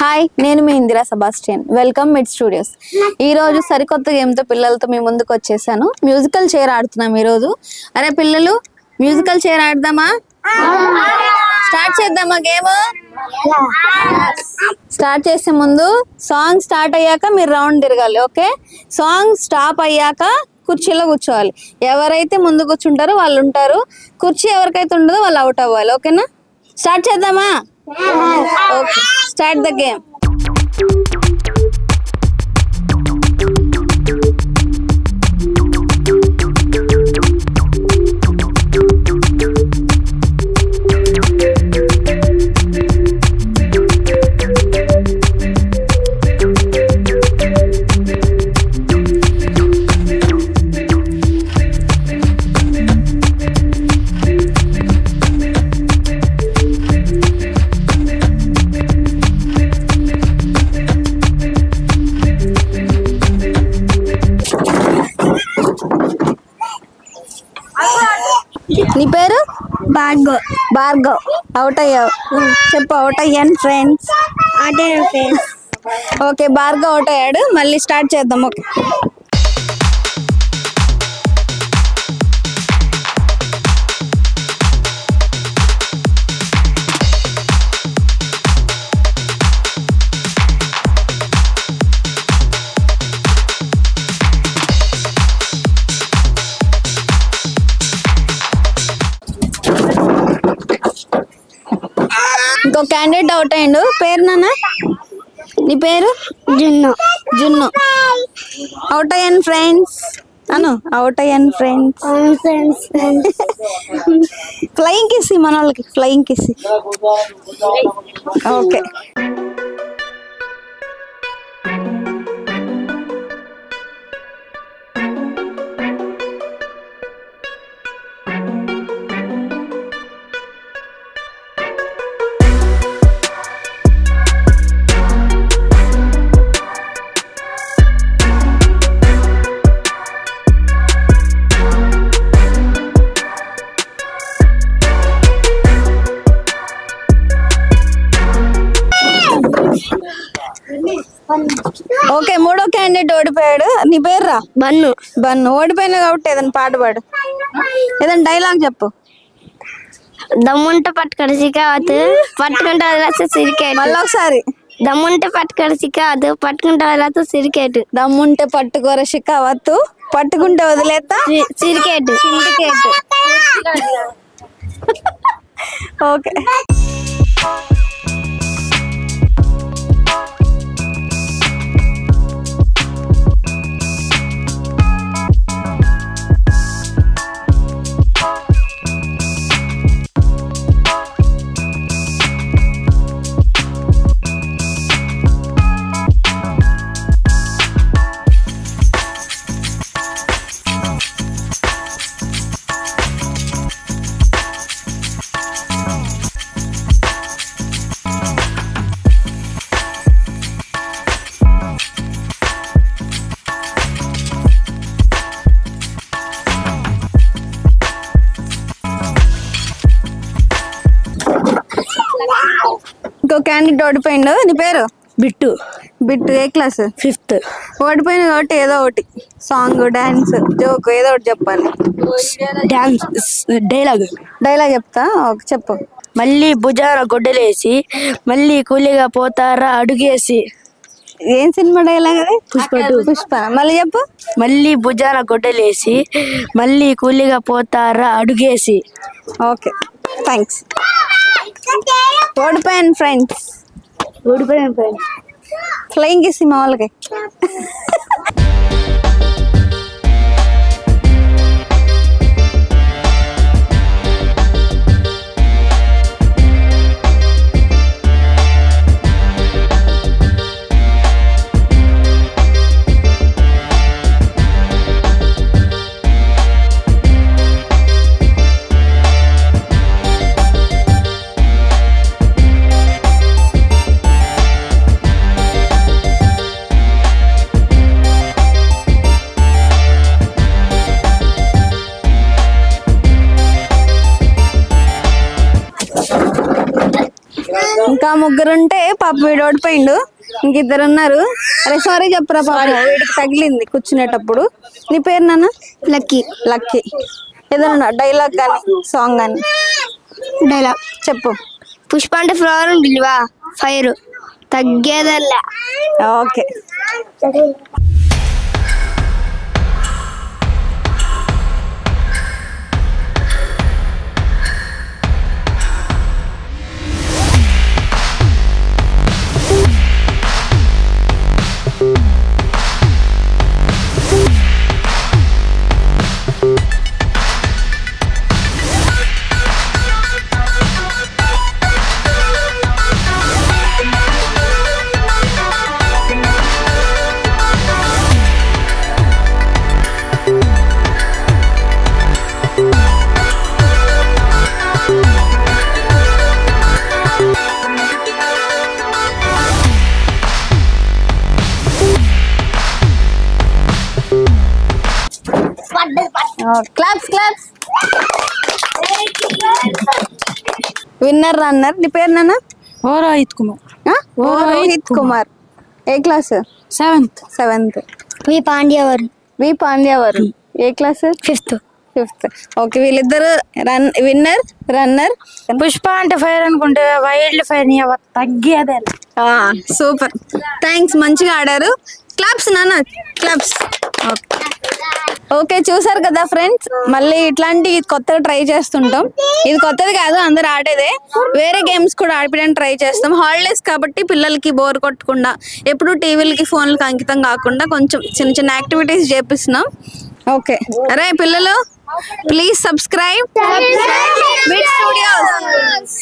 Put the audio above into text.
Hi, నేను మీ Indira Sebastian. Welcome Mid Studios. ఈ రోజు సరికొత్త గేమ్తో పిల్లలతో మీ ముందుకు వచ్చేసాను. మ్యూజికల్ చైర్ ఆడుతున్నాం ఈరోజు. అరే పిల్లలు, మ్యూజికల్ చైర్ ఆడదామా? స్టార్ట్ చేద్దామా గేమ్? స్టార్ట్ చేసే ముందు సాంగ్ స్టార్ట్ అయ్యాక మీరు రౌండ్ తిరగాలి. ఓకే, సాంగ్ స్టాప్ అయ్యాక కుర్చీలో కూర్చోవాలి. ఎవరైతే ముందు కూర్చుంటారో వాళ్ళు ఉంటారు, కుర్చీ ఎవరికైతే ఉండదో వాళ్ళు అవుట్ అవ్వాలి. ఓకేనా? స్టార్ట్ చేద్దామా? Okay, start the game. నీ పేరు? భార్గవ్. భార్గవ్, అవుట్ అయ్యావు. చెప్పు, అవుట్ అయ్యాను ఫ్రెండ్స్. ఓకే, భార్గవ్ అవుట్ అయ్యాడు. మళ్ళీ స్టార్ట్ చేద్దాం. ఓకే, ఇంకో క్యాండిడేట్ అవుట్ అయ్యిండు. పేరు నాన్న? నీ పేరు? జున్ను. జున్ను, అవుట్ అయ్యాను ఫ్రెండ్స్ అను. అవుట్ అయ్యాను ఫ్రెండ్స్. ఫ్లయింగ్ కిస్ మన వాళ్ళకి, ఫ్లయింగ్ కిస్. ఓకే, ఓకే, మూడో క్యాండిడేట్ ఓడిపోయాడు. నీ పేరు రా? బన్ను. బన్ను, ఓడిపోయినా కాబట్టి ఏదైనా పాట పాడు, ఏదైనా డైలాగ్ చెప్పు. దమ్ముంటే పట్టుకొని సికావద్దు, పట్టుకుంటే వదిలేస్తే సిరికేట్. మళ్ళీ ఒకసారి. దమ్ముంటే పట్టుకొని సికావద్దు, పట్టుకుంటే వదిలేస్తే సిరికేట్. దమ్ముంటే పట్టుకోర షికావత్తు, పట్టుకుంటే వదిలేస్తా సిరికేట్. సిండికేట్. ఓకే, ఇంకో క్యాండిడేట్ ఓడిపోయిండు. నీ పేరు? బిట్టు. బిట్టు, ఏ క్లాస్? 5th. ఓడిపోయిన కాబట్టి ఏదో ఒకటి సాంగ్, డాన్స్, జోక్ ఏదో ఒకటి చెప్పాలి. Dance dialogue. డైలాగ్ చెప్తా. ఓకే, చెప్పు. మళ్ళీ భుజాన గొడ్డలేసి, మళ్ళీ కూలిగా పోతారా అడుగేసి. ఏం సినిమా డైలాగ్ అది? పుష్ప 2. పుష్ప. మళ్ళీ చెప్పు. మళ్ళీ భుజాన గొడ్డలేసి, మళ్ళీ కూలిగా పోతారా అడుగేసి. Okay, thanks. ఓడిపోయాను ఫ్రెండ్స్. ఓడిపోయాను ఫ్రెండ్స్. ఫ్లయింగ్ ఇసి మా వాళ్ళకి. ఇంకా ముగ్గురు ఉంటే పాప వీడు ఓడిపోయిండు, ఇంకిద్దరు ఉన్నారు. అరే సారీ చెప్పురా పాప, వీడికి తగిలింది కూర్చునేటప్పుడు. నీ పేరు నాన్న? లక్కీ. లక్కీ. ఏదన్నా డైలాగ్ కానీ సాంగ్ కానీ డైలాగ్ చెప్పు. పుష్ప అంటే ఫ్లవర్ ఉండివా, ఫైర్ తగ్గేదల్లా. Okay. Claps claps. Winner runner. నీ పేరు నాన్న? రోహిత్ కుమార్. రోహిత్ కుమార్. ఏ క్లాస్? సెవెంత్. వి పాండ్యవర్. వి పాండ్యవర్. ఏ క్లాస్? ఫిఫ్త్. ఓకే, వీళ్ళిద్దరు విన్నర్ రన్నర్. పుష్ప అంటే ఫైర్ అనుకుంటే వైల్డ్ ఫైర్ తగ్గేదే. సూపర్, థ్యాంక్స్, మంచిగా ఆడారు. క్లాప్స్ నాన్న, క్లాప్స్. ఓకే, చూసారు కదా ఫ్రెండ్స్, మళ్ళీ ఇట్లాంటి కొత్తగా ట్రై చేస్తుంటాం. ఇది కొత్తది కాదు, అందరు ఆడేదే. వేరే గేమ్స్ కూడా ఆడిపించడానికి ట్రై చేస్తాం. హాలిడేస్ కాబట్టి పిల్లలకి బోర్ కొట్టకుండా, ఎప్పుడు టీవీలకి ఫోన్లకి అంకితం కాకుండా కొంచెం చిన్న చిన్న యాక్టివిటీస్ చేపిస్తున్నాం. ఓకే, అరే పిల్లలు, ప్లీజ్ సబ్స్క్రైబ్ మిడ్ స్టూడియోస్.